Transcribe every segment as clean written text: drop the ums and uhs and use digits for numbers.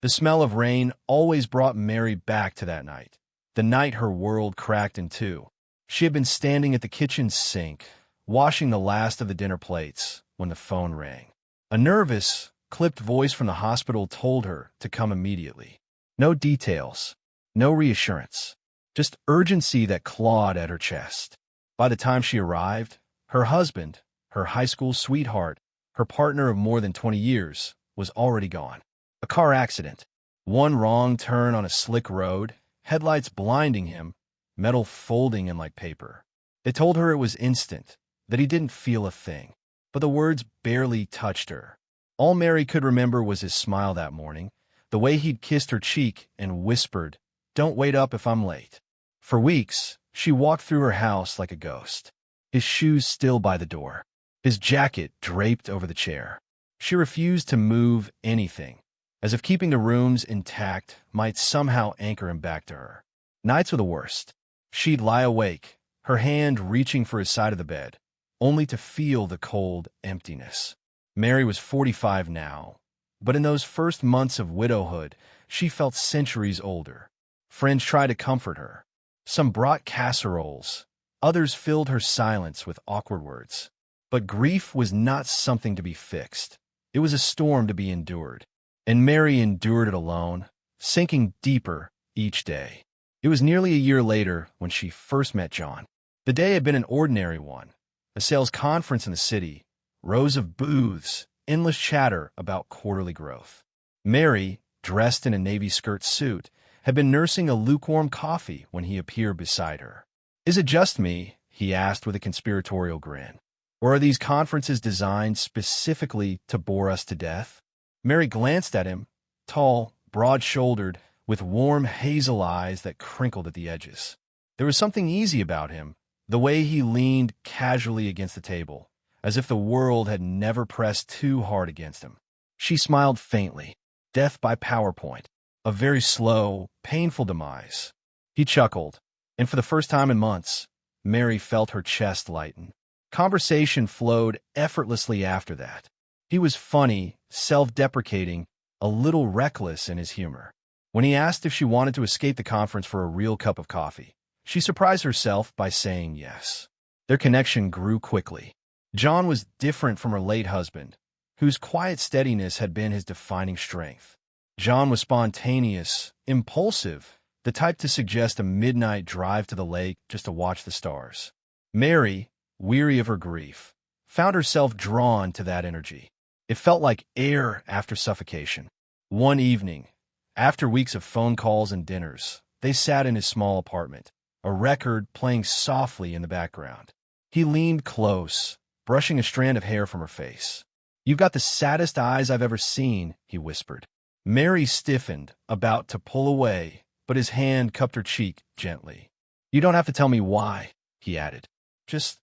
The smell of rain always brought Mary back to that night, the night her world cracked in two. She had been standing at the kitchen sink, washing the last of the dinner plates, when the phone rang. A nervous, clipped voice from the hospital told her to come immediately. No details, no reassurance, just urgency that clawed at her chest. By the time she arrived, her husband, her high school sweetheart, her partner of more than 20 years, was already gone. A car accident. One wrong turn on a slick road, headlights blinding him, metal folding in like paper. They told her it was instant, that he didn't feel a thing. But the words barely touched her. All Mary could remember was his smile that morning, the way he'd kissed her cheek and whispered, "Don't wait up if I'm late." For weeks, she walked through her house like a ghost, his shoes still by the door, his jacket draped over the chair. She refused to move anything, as if keeping the rooms intact might somehow anchor him back to her. Nights were the worst. She'd lie awake, her hand reaching for his side of the bed, only to feel the cold emptiness. Mary was 45 now, but in those first months of widowhood, she felt centuries older. Friends tried to comfort her. Some brought casseroles. Others filled her silence with awkward words. But grief was not something to be fixed. It was a storm to be endured. And Mary endured it alone, sinking deeper each day. It was nearly a year later when she first met John. The day had been an ordinary one. A sales conference in the city, rows of booths, endless chatter about quarterly growth. Mary, dressed in a navy skirt suit, had been nursing a lukewarm coffee when he appeared beside her. "Is it just me?" he asked with a conspiratorial grin. "Or are these conferences designed specifically to bore us to death?" Mary glanced at him, tall, broad-shouldered, with warm hazel eyes that crinkled at the edges. There was something easy about him, the way he leaned casually against the table, as if the world had never pressed too hard against him. She smiled faintly. Death by PowerPoint. A very slow, painful demise. He chuckled, and for the first time in months, Mary felt her chest lighten. Conversation flowed effortlessly after that. He was funny, self-deprecating, a little reckless in his humor. When he asked if she wanted to escape the conference for a real cup of coffee, she surprised herself by saying yes. Their connection grew quickly. John was different from her late husband, whose quiet steadiness had been his defining strength. John was spontaneous, impulsive, the type to suggest a midnight drive to the lake just to watch the stars. Mary, weary of her grief, found herself drawn to that energy. It felt like air after suffocation. One evening, after weeks of phone calls and dinners, they sat in his small apartment, a record playing softly in the background. He leaned close, brushing a strand of hair from her face. "You've got the saddest eyes I've ever seen," he whispered. Mary stiffened, about to pull away, but his hand cupped her cheek gently. "You don't have to tell me why," he added. "Just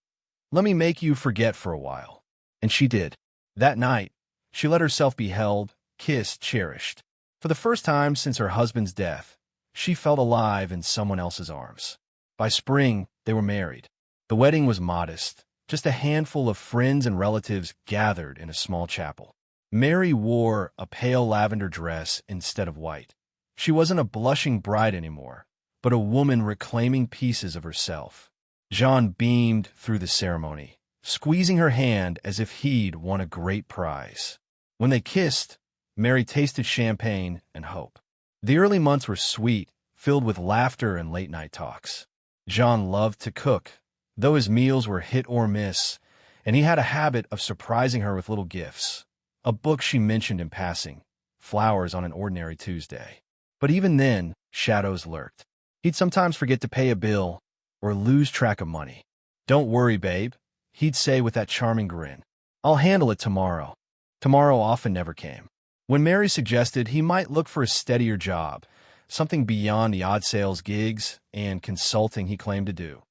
let me make you forget for a while." And she did. That night, she let herself be held, kissed, cherished. For the first time since her husband's death, she felt alive in someone else's arms. By spring, they were married. The wedding was modest, just a handful of friends and relatives gathered in a small chapel. Mary wore a pale lavender dress instead of white. She wasn't a blushing bride anymore, but a woman reclaiming pieces of herself. John beamed through the ceremony, squeezing her hand as if he'd won a great prize. When they kissed, Mary tasted champagne and hope. The early months were sweet, filled with laughter and late-night talks. John loved to cook, though his meals were hit or miss, and he had a habit of surprising her with little gifts. A book she mentioned in passing, flowers on an ordinary Tuesday. But even then, shadows lurked. He'd sometimes forget to pay a bill or lose track of money. "Don't worry, babe," he'd say with that charming grin. "I'll handle it tomorrow." Tomorrow often never came. When Mary suggested he might look for a steadier job, something beyond the odd sales gigs and consulting he claimed to do,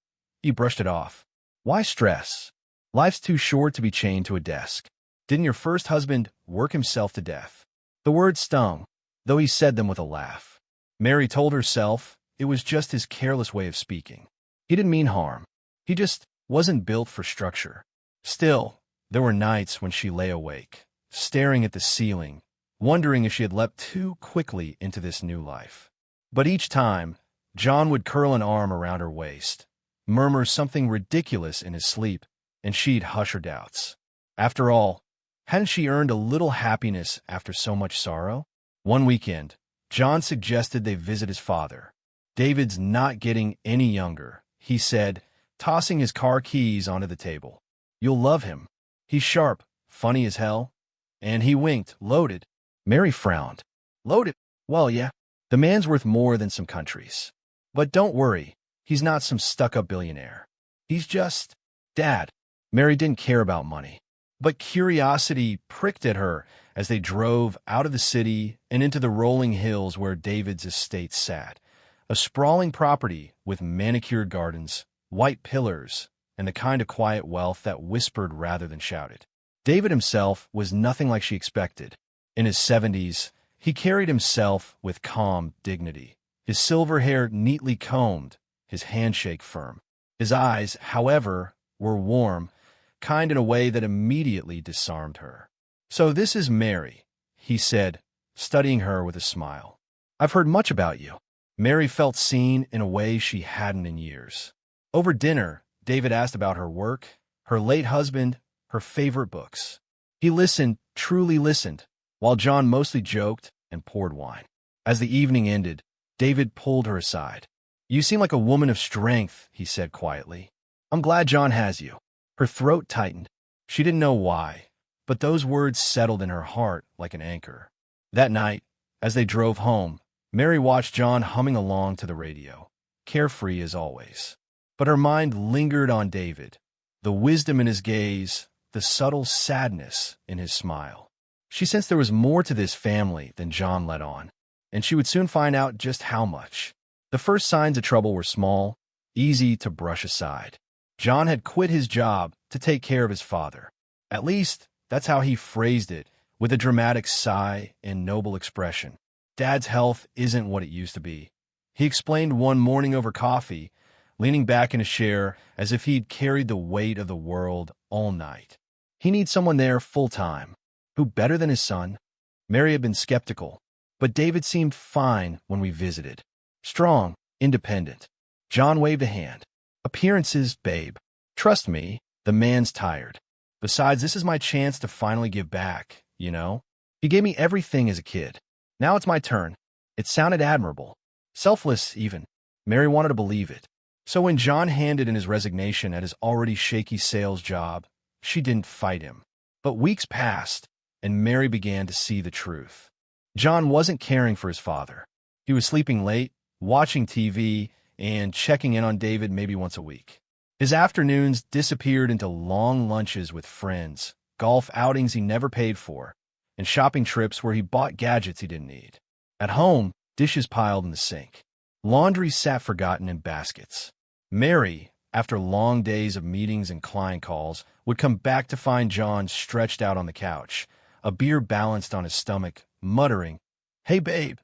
he brushed it off. "Why stress? Life's too short to be chained to a desk. Didn't your first husband work himself to death?" The words stung, though he said them with a laugh. Mary told herself it was just his careless way of speaking. He didn't mean harm. He just wasn't built for structure. Still, there were nights when she lay awake, staring at the ceiling, wondering if she had leapt too quickly into this new life. But each time, John would curl an arm around her waist, murmur something ridiculous in his sleep, and she'd hush her doubts. After all, hadn't she earned a little happiness after so much sorrow? One weekend, John suggested they visit his father. "David's not getting any younger," he said, tossing his car keys onto the table. "You'll love him. He's sharp, funny as hell." And he winked, loaded. Mary frowned. "Loaded? Well, yeah. The man's worth more than some countries. But don't worry, he's not some stuck-up billionaire. He's just Dad." Mary didn't care about money, but curiosity pricked at her as they drove out of the city and into the rolling hills where David's estate sat, a sprawling property with manicured gardens, white pillars, and the kind of quiet wealth that whispered rather than shouted. David himself was nothing like she expected. In his 70s, he carried himself with calm dignity, his silver hair neatly combed, his handshake firm. His eyes, however, were warm, kind in a way that immediately disarmed her. "So this is Mary," he said, studying her with a smile. "I've heard much about you." Mary felt seen in a way she hadn't in years. Over dinner, David asked about her work, her late husband, her favorite books. He listened, truly listened, while John mostly joked and poured wine. As the evening ended, David pulled her aside. "You seem like a woman of strength," he said quietly. "I'm glad John has you." Her throat tightened. She didn't know why, but those words settled in her heart like an anchor. That night, as they drove home, Mary watched John humming along to the radio, carefree as always. But her mind lingered on David, the wisdom in his gaze, the subtle sadness in his smile. She sensed there was more to this family than John let on, and she would soon find out just how much. The first signs of trouble were small, easy to brush aside. John had quit his job to take care of his father. At least, that's how he phrased it, with a dramatic sigh and noble expression. "Dad's health isn't what it used to be," he explained one morning over coffee, leaning back in a chair as if he'd carried the weight of the world all night. "He needs someone there full-time. Who better than his son?" Mary had been skeptical, but David seemed fine when we visited. Strong, independent. John waved a hand. "Appearances, babe. Trust me, the man's tired. Besides, this is my chance to finally give back, you know? He gave me everything as a kid. Now it's my turn." It sounded admirable. Selfless, even. Mary wanted to believe it. So when John handed in his resignation at his already shaky sales job, she didn't fight him. But weeks passed, and Mary began to see the truth. John wasn't caring for his father. He was sleeping late, watching TV, and checking in on David maybe once a week. His afternoons disappeared into long lunches with friends, golf outings he never paid for, and shopping trips where he bought gadgets he didn't need. At home, dishes piled in the sink. Laundry sat forgotten in baskets. Mary, after long days of meetings and client calls, would come back to find John stretched out on the couch, a beer balanced on his stomach, muttering, "Hey, babe,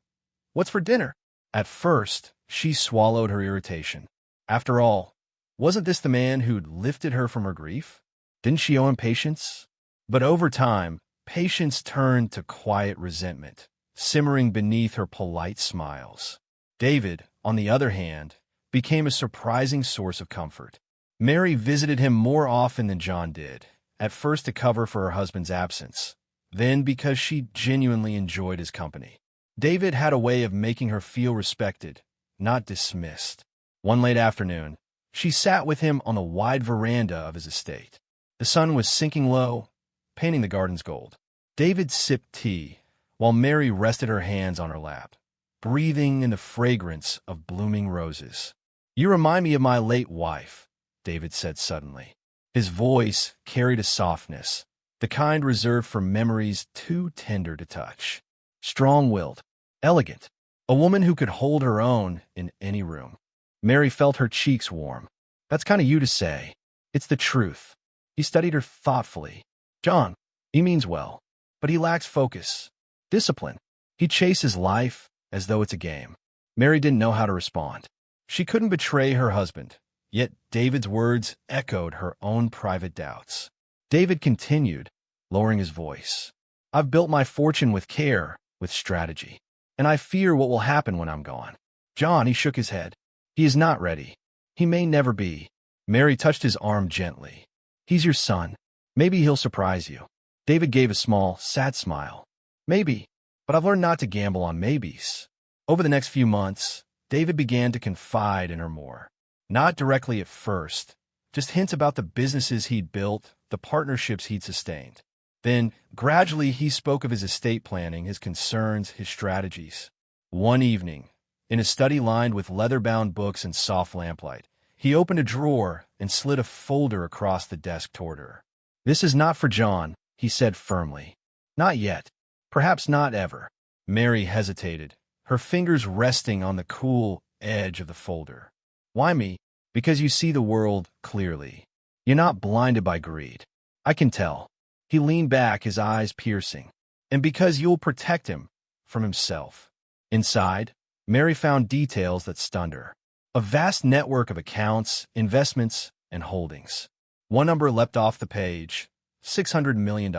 what's for dinner?" At first, she swallowed her irritation. After all, wasn't this the man who'd lifted her from her grief? Didn't she owe him patience? But over time, patience turned to quiet resentment, simmering beneath her polite smiles. David, on the other hand, became a surprising source of comfort. Mary visited him more often than John did, at first to cover for her husband's absence, then because she genuinely enjoyed his company. David had a way of making her feel respected, not dismissed. One late afternoon, she sat with him on the wide veranda of his estate. The sun was sinking low, painting the gardens gold. David sipped tea, while Mary rested her hands on her lap, breathing in the fragrance of blooming roses. "You remind me of my late wife," David said suddenly. His voice carried a softness, the kind reserved for memories too tender to touch. Strong-willed, elegant, a woman who could hold her own in any room. Mary felt her cheeks warm. "That's kind of you to say. It's the truth." He studied her thoughtfully. "John, he means well, but he lacks focus, discipline. He chases life as though it's a game." Mary didn't know how to respond. She couldn't betray her husband, yet David's words echoed her own private doubts. David continued, lowering his voice. I've built my fortune with care, with strategy. And I fear what will happen when I'm gone. John, he shook his head. He is not ready. He may never be. Mary touched his arm gently. He's your son. Maybe he'll surprise you. David gave a small, sad smile. Maybe, but I've learned not to gamble on maybes. Over the next few months, David began to confide in her more. Not directly at first, just hints about the businesses he'd built, the partnerships he'd sustained. Then, gradually, he spoke of his estate planning, his concerns, his strategies. One evening, in a study lined with leather-bound books and soft lamplight, he opened a drawer and slid a folder across the desk toward her. "This is not for John," he said firmly. "Not yet. Perhaps not ever." Mary hesitated, her fingers resting on the cool edge of the folder. "Why me?" "Because you see the world clearly. You're not blinded by greed. I can tell." He leaned back, his eyes piercing. "And because you'll protect him from himself." Inside, Mary found details that stunned her. A vast network of accounts, investments, and holdings. One number leapt off the page, $600 million.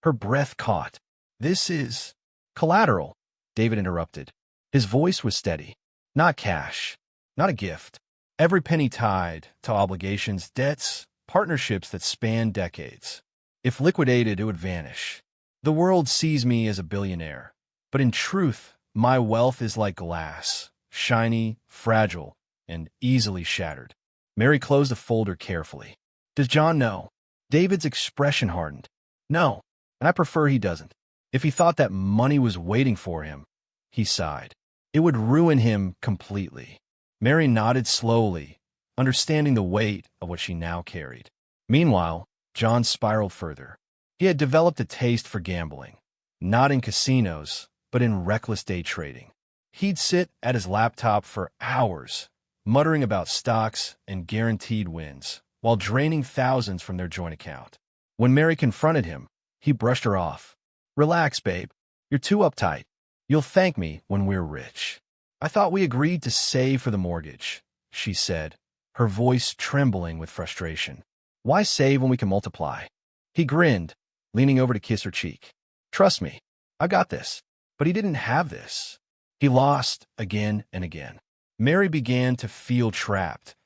Her breath caught. "This is collateral," David interrupted. His voice was steady. "Not cash, not a gift. Every penny tied to obligations, debts, partnerships that span decades. If liquidated, it would vanish. The world sees me as a billionaire, but in truth, my wealth is like glass, shiny, fragile, and easily shattered." Mary closed the folder carefully. "Does John know?" David's expression hardened. "No, and I prefer he doesn't. If he thought that money was waiting for him," he sighed, "it would ruin him completely." Mary nodded slowly, understanding the weight of what she now carried. Meanwhile, John spiraled further. He had developed a taste for gambling, not in casinos, but in reckless day trading. He'd sit at his laptop for hours, muttering about stocks and guaranteed wins, while draining thousands from their joint account. When Mary confronted him, he brushed her off. "Relax, babe. You're too uptight. You'll thank me when we're rich." "I thought we agreed to save for the mortgage," she said, her voice trembling with frustration. "Why save when we can multiply?" He grinned, leaning over to kiss her cheek. "Trust me, I got this." But he didn't have this. He lost again and again. Mary began to feel trapped,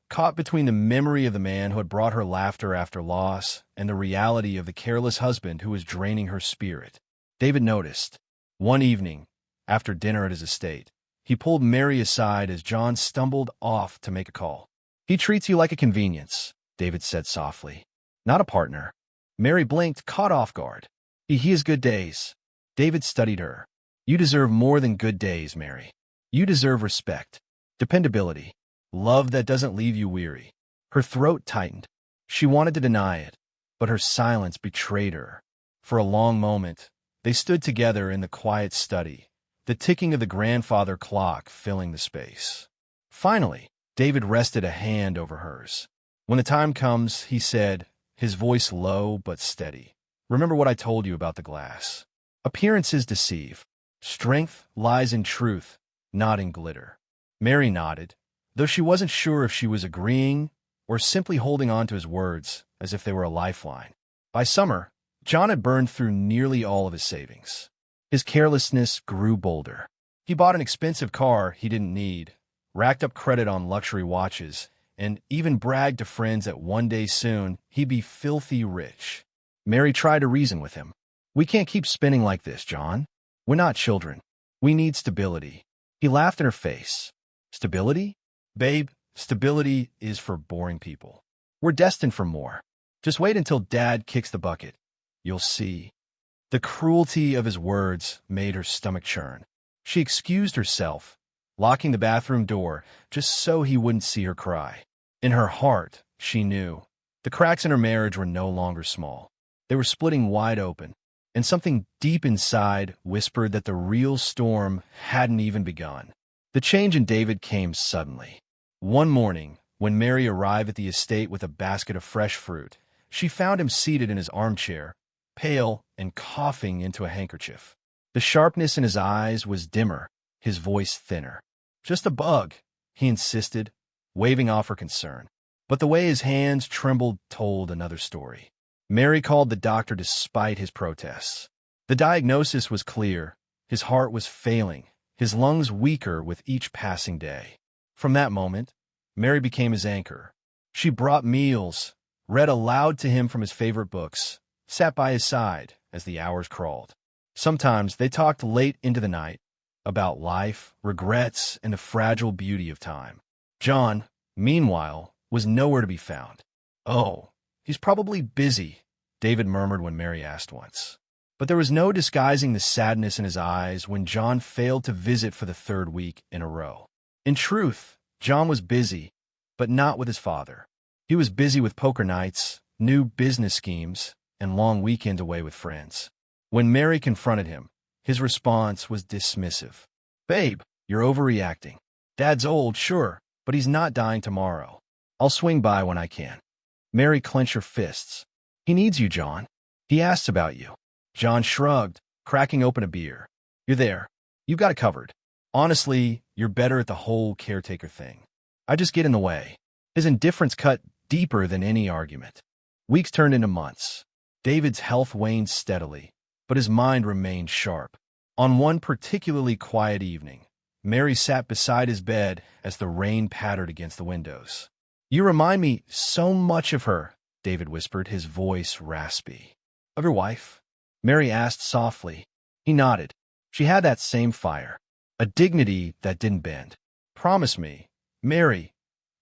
caught between the memory of the man who had brought her laughter after loss and the reality of the careless husband who was draining her spirit. David noticed. One evening, after dinner at his estate, he pulled Mary aside as John stumbled off to make a call. "He treats you like a convenience," David said softly. "Not a partner." Mary blinked, caught off guard. He has good days." David studied her. "You deserve more than good days, Mary. You deserve respect, dependability, love that doesn't leave you weary." Her throat tightened. She wanted to deny it, but her silence betrayed her. For a long moment, they stood together in the quiet study, the ticking of the grandfather clock filling the space. Finally, David rested a hand over hers. "When the time comes," he said, his voice low but steady, "remember what I told you about the glass. Appearances deceive. Strength lies in truth, not in glitter." Mary nodded, though she wasn't sure if she was agreeing or simply holding on to his words as if they were a lifeline. By summer, John had burned through nearly all of his savings. His carelessness grew bolder. He bought an expensive car he didn't need, racked up credit on luxury watches, and even bragged to friends that one day soon he'd be filthy rich. Mary tried to reason with him. "We can't keep spending like this, John. We're not children. We need stability." He laughed in her face. "Stability? Babe, stability is for boring people. We're destined for more. Just wait until Dad kicks the bucket. You'll see." The cruelty of his words made her stomach churn. She excused herself, locking the bathroom door just so he wouldn't see her cry. In her heart, she knew the cracks in her marriage were no longer small. They were splitting wide open, and something deep inside whispered that the real storm hadn't even begun. The change in David came suddenly. One morning, when Mary arrived at the estate with a basket of fresh fruit, she found him seated in his armchair, pale and coughing into a handkerchief. The sharpness in his eyes was dimmer, his voice thinner. "Just a bug," he insisted, waving off her concern. But the way his hands trembled told another story. Mary called the doctor despite his protests. The diagnosis was clear. His heart was failing, his lungs weaker with each passing day. From that moment, Mary became his anchor. She brought meals, read aloud to him from his favorite books, sat by his side as the hours crawled. Sometimes they talked late into the night about life, regrets, and the fragile beauty of time. John, meanwhile, was nowhere to be found. "Oh, he's probably busy," David murmured when Mary asked once. But there was no disguising the sadness in his eyes when John failed to visit for the third week in a row. In truth, John was busy, but not with his father. He was busy with poker nights, new business schemes, and long weekends away with friends. When Mary confronted him, his response was dismissive. "Babe, you're overreacting. Dad's old, sure, but he's not dying tomorrow. I'll swing by when I can." Mary clenched her fists. "He needs you, John. He asks about you." John shrugged, cracking open a beer. "You're there. You've got it covered. Honestly, you're better at the whole caretaker thing. I just get in the way." His indifference cut deeper than any argument. Weeks turned into months. David's health waned steadily, but his mind remained sharp. On one particularly quiet evening, Mary sat beside his bed as the rain pattered against the windows. "You remind me so much of her," David whispered, his voice raspy. "Of your wife?" Mary asked softly. He nodded. She had that same fire, a dignity that didn't bend. "Promise me, Mary,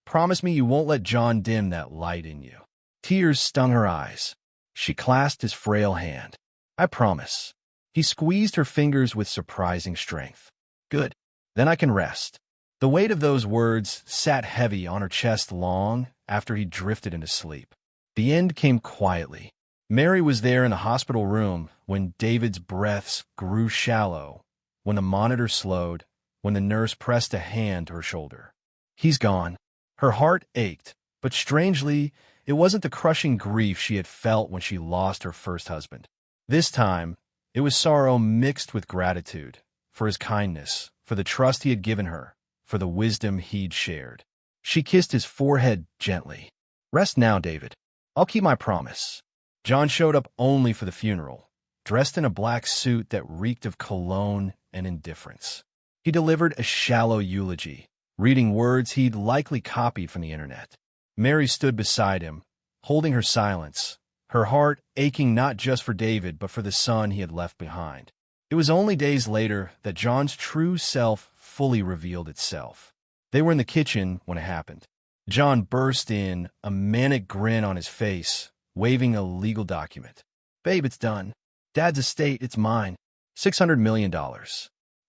promise me you won't let John dim that light in you." Tears stung her eyes. She clasped his frail hand. "I promise." He squeezed her fingers with surprising strength. "Good. Then I can rest." The weight of those words sat heavy on her chest long after he drifted into sleep. The end came quietly. Mary was there in the hospital room when David's breaths grew shallow, when the monitor slowed, when the nurse pressed a hand to her shoulder. "He's gone." Her heart ached, but strangely, it wasn't the crushing grief she had felt when she lost her first husband. This time, it was sorrow mixed with gratitude for his kindness, for the trust he had given her, for the wisdom he'd shared. She kissed his forehead gently. "Rest now, David. I'll keep my promise." John showed up only for the funeral, dressed in a black suit that reeked of cologne and indifference. He delivered a shallow eulogy, reading words he'd likely copied from the internet. Mary stood beside him, holding her silence, her heart aching not just for David but for the son he had left behind. It was only days later that John's true self fully revealed itself. They were in the kitchen when it happened. John burst in, a manic grin on his face, waving a legal document. "Babe, it's done. Dad's estate, it's mine. $600 million.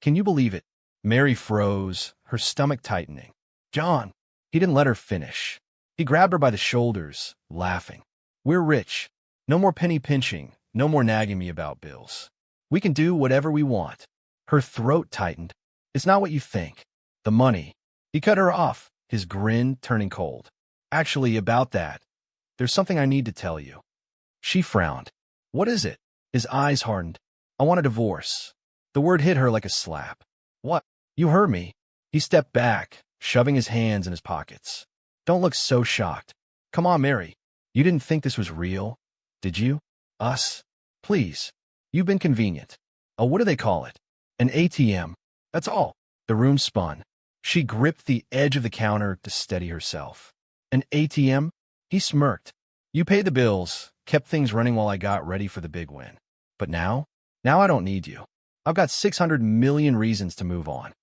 Can you believe it?" Mary froze, her stomach tightening. "John," he didn't let her finish. He grabbed her by the shoulders, laughing. "We're rich. No more penny pinching, no more nagging me about bills. We can do whatever we want." Her throat tightened. "It's not what you think. The money." He cut her off, his grin turning cold. "Actually, about that, there's something I need to tell you." She frowned. "What is it?" His eyes hardened. "I want a divorce." The word hit her like a slap. "What? You heard me." He stepped back, shoving his hands in his pockets. "Don't look so shocked. Come on, Mary. You didn't think this was real, did you? Us? Please. You've been convenient. Oh, what do they call it? An ATM. That's all." The room spun. She gripped the edge of the counter to steady herself. "An ATM?" He smirked. "You paid the bills, kept things running while I got ready for the big win. But now I don't need you. I've got 600 million reasons to move on."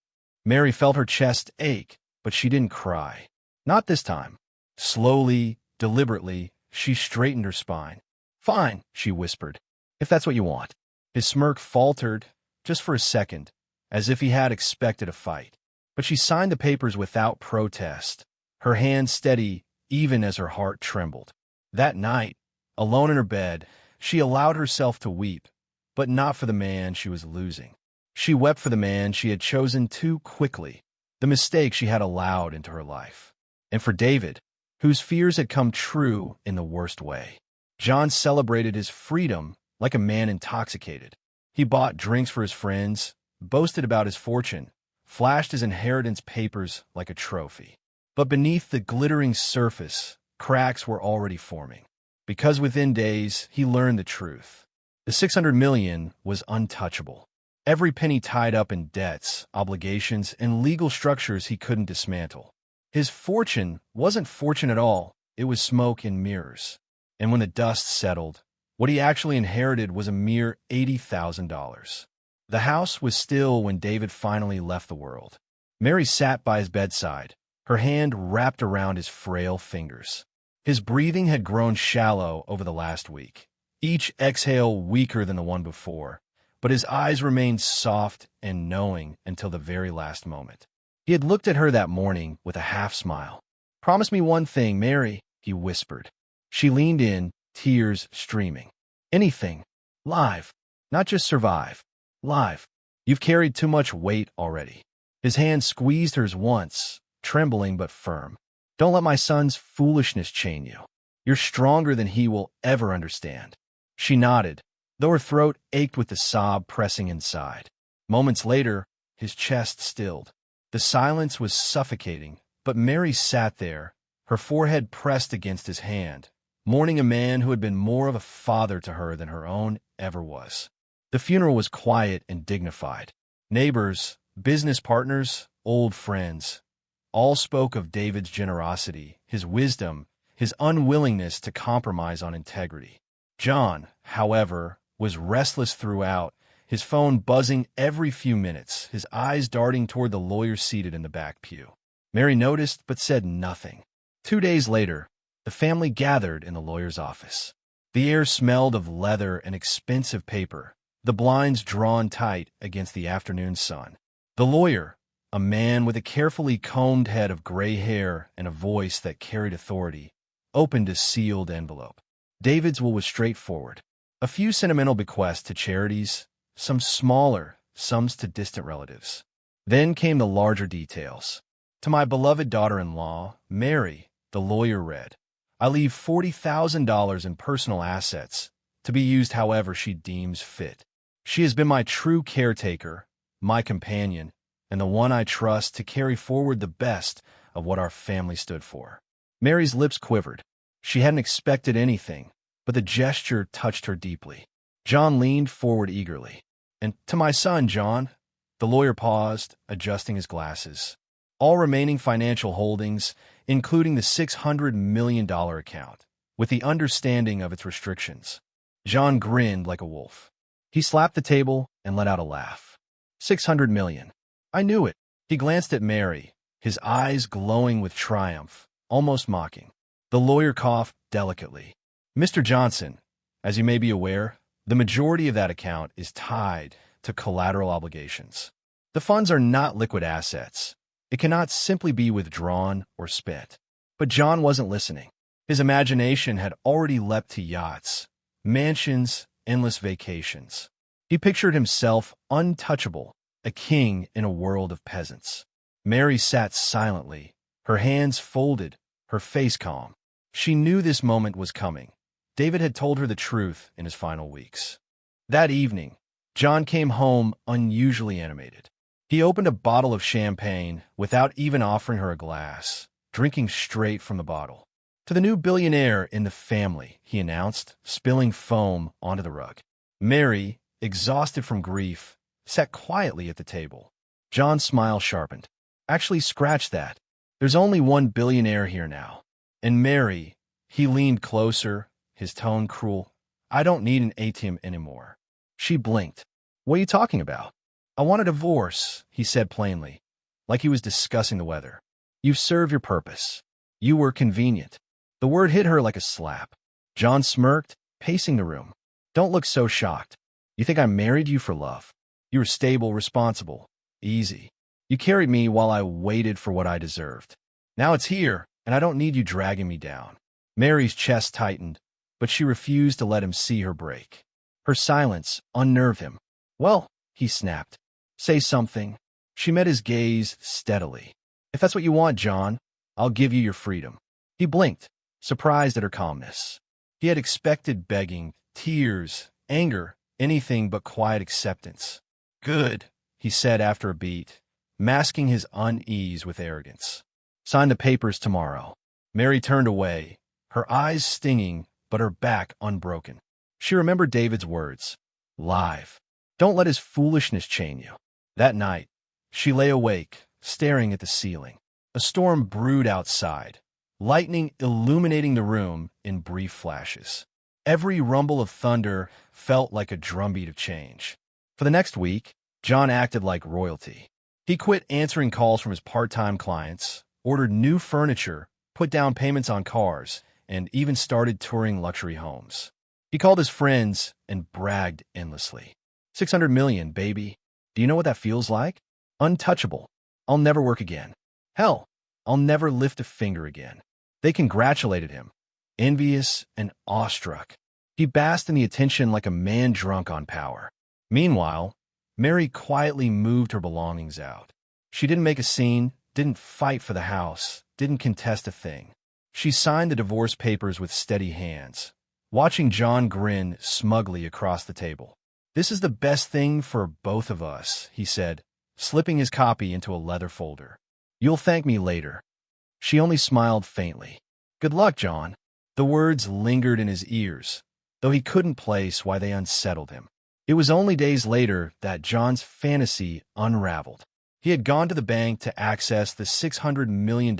Mary felt her chest ache, but she didn't cry. Not this time. Slowly, deliberately, she straightened her spine. "Fine," she whispered, "if that's what you want." His smirk faltered, just for a second, as if he had expected a fight. But she signed the papers without protest, her hand steady even as her heart trembled. That night, alone in her bed, she allowed herself to weep, but not for the man she was losing. She wept for the man she had chosen too quickly, the mistake she had allowed into her life. And for David, whose fears had come true in the worst way. John celebrated his freedom like a man intoxicated. He bought drinks for his friends, boasted about his fortune, flashed his inheritance papers like a trophy. But beneath the glittering surface, cracks were already forming. Because within days, he learned the truth. The 600 million was untouchable. Every penny tied up in debts, obligations, and legal structures he couldn't dismantle. His fortune wasn't fortune at all. It was smoke and mirrors. And when the dust settled, what he actually inherited was a mere $80,000. The house was still when David finally left the world. Mary sat by his bedside, her hand wrapped around his frail fingers. His breathing had grown shallow over the last week, each exhale weaker than the one before, but his eyes remained soft and knowing until the very last moment. He had looked at her that morning with a half-smile. "Promise me one thing, Mary," he whispered. She leaned in, tears streaming. "Anything. Live. Not just survive. Live. You've carried too much weight already." His hand squeezed hers once, trembling but firm. "Don't let my son's foolishness chain you. You're stronger than he will ever understand." She nodded, though her throat ached with the sob pressing inside. Moments later, his chest stilled. The silence was suffocating, but Mary sat there, her forehead pressed against his hand, mourning a man who had been more of a father to her than her own ever was. The funeral was quiet and dignified. Neighbors, business partners, old friends, all spoke of David's generosity, his wisdom, his unwillingness to compromise on integrity. John, however, was restless throughout, his phone buzzing every few minutes, his eyes darting toward the lawyer seated in the back pew. Mary noticed but said nothing. 2 days later, the family gathered in the lawyer's office. The air smelled of leather and expensive paper, the blinds drawn tight against the afternoon sun. The lawyer, a man with a carefully combed head of gray hair and a voice that carried authority, opened a sealed envelope. David's will was straightforward. A few sentimental bequests to charities, some smaller sums to distant relatives. Then came the larger details. "To my beloved daughter-in-law, Mary," the lawyer read, "I leave $40,000 in personal assets, to be used however she deems fit. She has been my true caretaker, my companion, and the one I trust to carry forward the best of what our family stood for." Mary's lips quivered. She hadn't expected anything, but the gesture touched her deeply. John leaned forward eagerly. "And to my son, John," the lawyer paused, adjusting his glasses, "all remaining financial holdings, including the $600 million account, with the understanding of its restrictions." John grinned like a wolf. He slapped the table and let out a laugh. $600 million. I knew it. He glanced at Mary, his eyes glowing with triumph, almost mocking. The lawyer coughed delicately. "Mr. Johnson, as you may be aware, the majority of that account is tied to collateral obligations. The funds are not liquid assets. It cannot simply be withdrawn or spent." But John wasn't listening. His imagination had already leapt to yachts, mansions, endless vacations. He pictured himself untouchable, a king in a world of peasants. Mary sat silently, her hands folded, her face calm. She knew this moment was coming. David had told her the truth in his final weeks. That evening, John came home unusually animated. He opened a bottle of champagne without even offering her a glass, drinking straight from the bottle. "To the new billionaire in the family," he announced, spilling foam onto the rug. Mary, exhausted from grief, sat quietly at the table. John's smile sharpened. "Actually, scratch that. There's only one billionaire here now. And Mary," he leaned closer, his tone cruel, "I don't need an ATM anymore." She blinked. "What are you talking about?" "I want a divorce," he said plainly, like he was discussing the weather. "You've served your purpose. You were convenient." The word hit her like a slap. John smirked, pacing the room. "Don't look so shocked. You think I married you for love. You were stable, responsible, easy. You carried me while I waited for what I deserved. Now it's here, and I don't need you dragging me down." Mary's chest tightened, but she refused to let him see her break. Her silence unnerved him. "Well," he snapped, "say something." She met his gaze steadily. "If that's what you want, John, I'll give you your freedom." He blinked, surprised at her calmness. He had expected begging, tears, anger, anything but quiet acceptance. "Good," he said after a beat, masking his unease with arrogance. "Sign the papers tomorrow." Mary turned away, her eyes stinging but her back unbroken. She remembered David's words. Live. Don't let his foolishness chain you. That night, she lay awake, staring at the ceiling. A storm brewed outside, lightning illuminating the room in brief flashes. Every rumble of thunder felt like a drumbeat of change. For the next week, John acted like royalty. He quit answering calls from his part-time clients, ordered new furniture, put down payments on cars, and even started touring luxury homes. He called his friends and bragged endlessly. 600 million, baby. Do you know what that feels like? Untouchable. I'll never work again. Hell, I'll never lift a finger again. They congratulated him, envious and awestruck. He basked in the attention like a man drunk on power. Meanwhile, Mary quietly moved her belongings out. She didn't make a scene, didn't fight for the house, didn't contest a thing. She signed the divorce papers with steady hands, watching John grin smugly across the table. This is the best thing for both of us, he said, slipping his copy into a leather folder. You'll thank me later. She only smiled faintly. Good luck, John. The words lingered in his ears, though he couldn't place why they unsettled him. It was only days later that John's fantasy unraveled. He had gone to the bank to access the $600 million,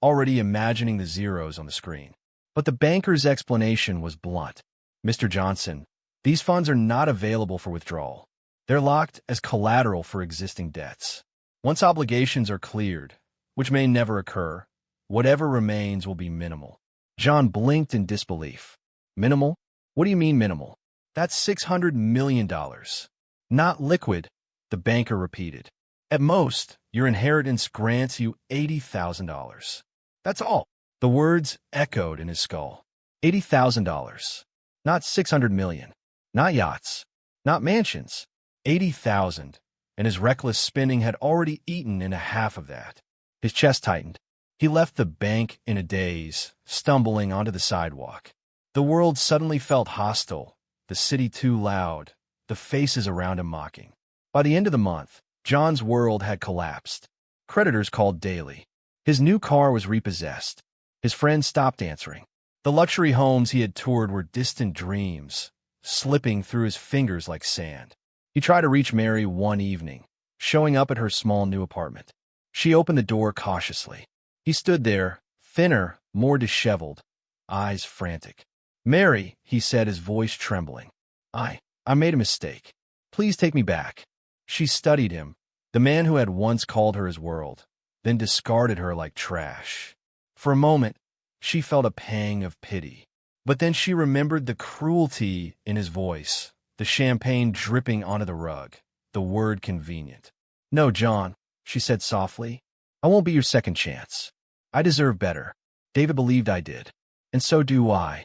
already imagining the zeros on the screen. But the banker's explanation was blunt. Mr. Johnson, these funds are not available for withdrawal. They're locked as collateral for existing debts. Once obligations are cleared, which may never occur, whatever remains will be minimal. John blinked in disbelief. Minimal? What do you mean minimal? That's $600 million. Not liquid, the banker repeated. At most, your inheritance grants you $80,000. That's all. The words echoed in his skull. $80,000. Not $600 million. Not yachts. Not mansions. $80,000. And his reckless spending had already eaten into half of that. His chest tightened. He left the bank in a daze, stumbling onto the sidewalk. The world suddenly felt hostile, the city too loud, the faces around him mocking. By the end of the month, John's world had collapsed. Creditors called daily. His new car was repossessed. His friends stopped answering. The luxury homes he had toured were distant dreams, slipping through his fingers like sand. He tried to reach Mary one evening, showing up at her small new apartment. She opened the door cautiously. He stood there, thinner, more disheveled, eyes frantic. Mary, he said, his voice trembling. I made a mistake. Please take me back. She studied him, the man who had once called her his world, then discarded her like trash. For a moment, she felt a pang of pity. But then she remembered the cruelty in his voice, the champagne dripping onto the rug, the word convenient. No, John, she said softly. I won't be your second chance. I deserve better. David believed I did. And so do I.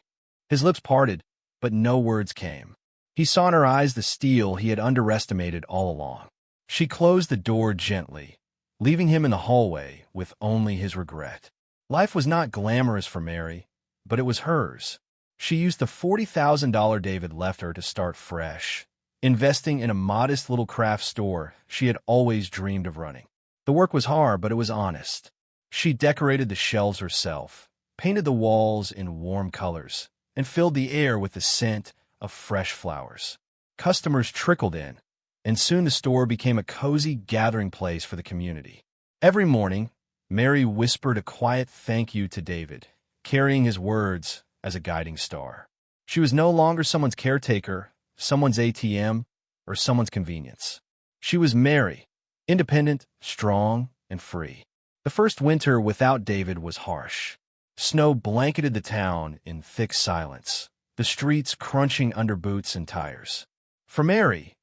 His lips parted, but no words came. He saw in her eyes the steel he had underestimated all along. She closed the door gently, leaving him in the hallway with only his regret. Life was not glamorous for Mary, but it was hers. She used the $40,000 David left her to start fresh, investing in a modest little craft store she had always dreamed of running. The work was hard, but it was honest. She decorated the shelves herself, painted the walls in warm colors, and filled the air with the scent of fresh flowers. Customers trickled in, and soon the store became a cozy gathering place for the community. Every morning, Mary whispered a quiet thank you to David, carrying his words as a guiding star. She was no longer someone's caretaker, someone's ATM, or someone's convenience. She was Mary, independent, strong, and free. The first winter without David was harsh. Snow blanketed the town in thick silence, the streets crunching under boots and tires. For Mary,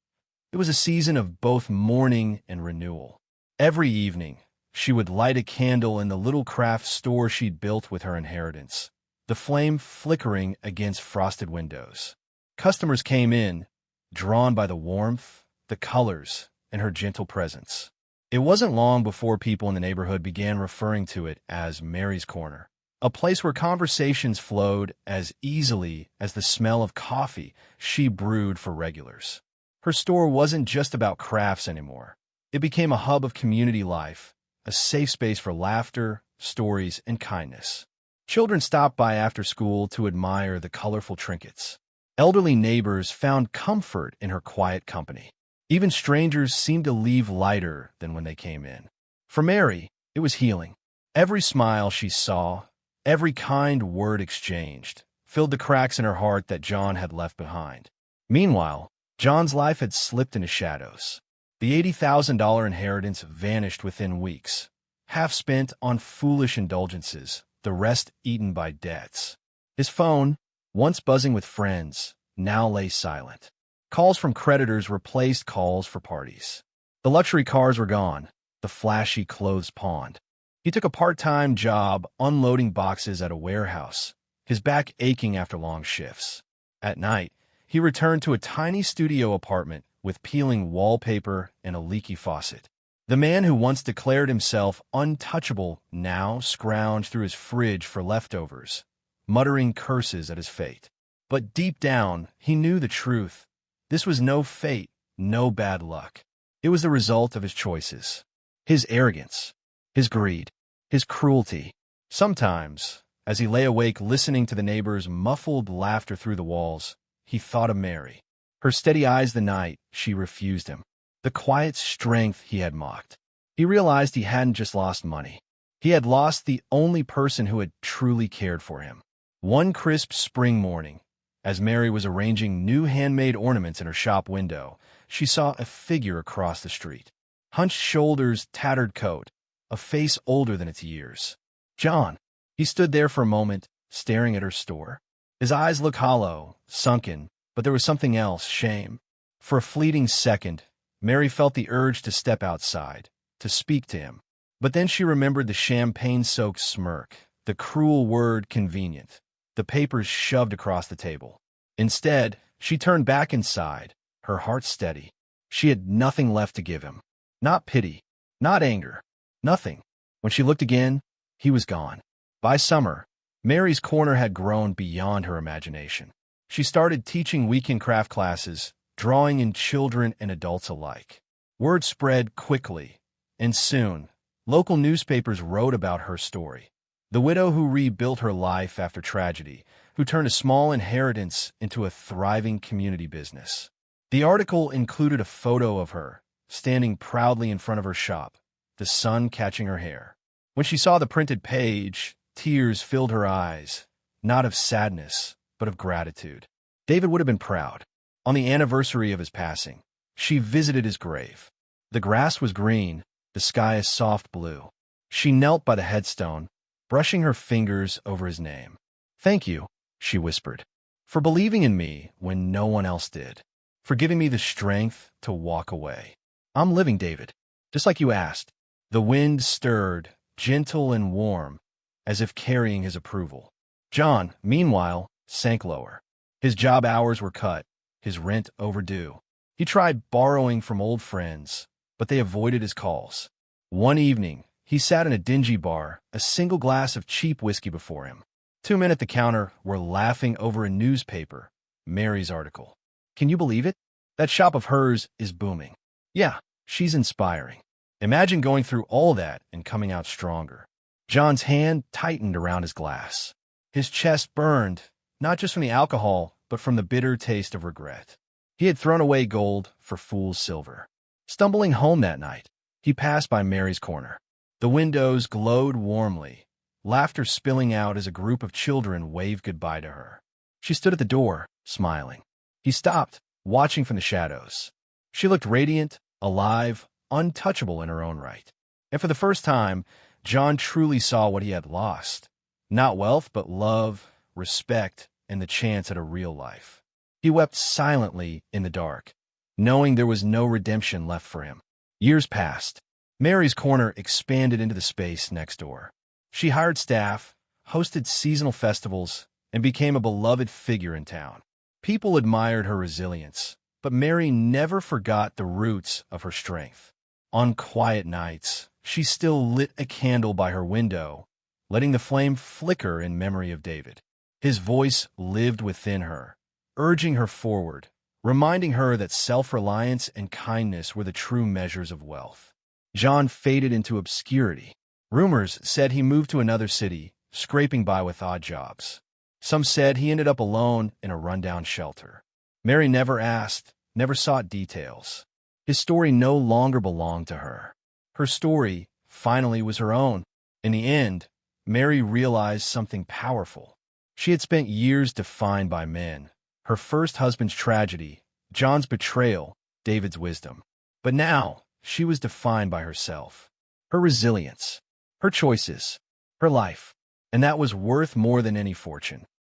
it was a season of both mourning and renewal. Every evening, she would light a candle in the little craft store she'd built with her inheritance, the flame flickering against frosted windows. Customers came in, drawn by the warmth, the colors, and her gentle presence. It wasn't long before people in the neighborhood began referring to it as Mary's Corner, a place where conversations flowed as easily as the smell of coffee she brewed for regulars. Her store wasn't just about crafts anymore. It became a hub of community life, a safe space for laughter, stories, and kindness. Children stopped by after school to admire the colorful trinkets. Elderly neighbors found comfort in her quiet company. Even strangers seemed to leave lighter than when they came in. For Mary, it was healing. Every smile she saw, every kind word exchanged, filled the cracks in her heart that John had left behind. Meanwhile, John's life had slipped into shadows. The $80,000 inheritance vanished within weeks, half spent on foolish indulgences, the rest eaten by debts. His phone, once buzzing with friends, now lay silent. Calls from creditors replaced calls for parties. The luxury cars were gone, the flashy clothes pawned. He took a part-time job unloading boxes at a warehouse, his back aching after long shifts. At night, he returned to a tiny studio apartment with peeling wallpaper and a leaky faucet. The man who once declared himself untouchable now scrounged through his fridge for leftovers, muttering curses at his fate. But deep down, he knew the truth. This was no fate, no bad luck. It was the result of his choices. His arrogance, his greed, his cruelty. Sometimes, as he lay awake listening to the neighbors' muffled laughter through the walls, he thought of Mary. Her steady eyes the night she refused him. The quiet strength he had mocked. He realized he hadn't just lost money. He had lost the only person who had truly cared for him. One crisp spring morning, as Mary was arranging new handmade ornaments in her shop window, she saw a figure across the street. Hunched shoulders, tattered coat, a face older than its years. John. He stood there for a moment, staring at her store. His eyes looked hollow, sunken, but there was something else, shame. For a fleeting second, Mary felt the urge to step outside, to speak to him. But then she remembered the champagne-soaked smirk, the cruel word convenient, the papers shoved across the table. Instead, she turned back inside, her heart steady. She had nothing left to give him. Not pity, not anger, nothing. When she looked again, he was gone. By summer, Mary's corner had grown beyond her imagination. She started teaching weekend craft classes, drawing in children and adults alike. Word spread quickly, and soon, local newspapers wrote about her story. The widow who rebuilt her life after tragedy, who turned a small inheritance into a thriving community business. The article included a photo of her, standing proudly in front of her shop, the sun catching her hair. When she saw the printed page, tears filled her eyes, not of sadness, but of gratitude. David would have been proud. On the anniversary of his passing, she visited his grave. The grass was green, the sky a soft blue. She knelt by the headstone, brushing her fingers over his name. "Thank you," she whispered, "for believing in me when no one else did, for giving me the strength to walk away. I'm living, David, just like you asked." The wind stirred, gentle and warm, as if carrying his approval. John, meanwhile, sank lower. His job hours were cut, his rent overdue. He tried borrowing from old friends, but they avoided his calls. One evening, he sat in a dingy bar, a single glass of cheap whiskey before him. Two men at the counter were laughing over a newspaper, Mary's article. "Can you believe it? That shop of hers is booming." "Yeah, she's inspiring." Imagine going through all that and coming out stronger. John's hand tightened around his glass. His chest burned, not just from the alcohol, but from the bitter taste of regret. He had thrown away gold for fool's silver. Stumbling home that night, he passed by Mary's corner. The windows glowed warmly, laughter spilling out as a group of children waved goodbye to her. She stood at the door, smiling. He stopped, watching from the shadows. She looked radiant, alive, untouchable in her own right. And for the first time, John truly saw what he had lost. Not wealth, but love, respect, and the chance at a real life. He wept silently in the dark, knowing there was no redemption left for him. Years passed. Mary's corner expanded into the space next door. She hired staff, hosted seasonal festivals, and became a beloved figure in town. People admired her resilience, but Mary never forgot the roots of her strength. On quiet nights, she still lit a candle by her window, letting the flame flicker in memory of David. His voice lived within her, urging her forward, reminding her that self-reliance and kindness were the true measures of wealth. John faded into obscurity. Rumors said he moved to another city, scraping by with odd jobs. Some said he ended up alone in a rundown shelter. Mary never asked, never sought details. His story no longer belonged to her. Her story, finally, was her own. In the end, Mary realized something powerful. She had spent years defined by men. Her first husband's tragedy, John's betrayal, David's wisdom. But now, she was defined by herself. Her resilience, her choices, her life. And that was worth more than any fortune.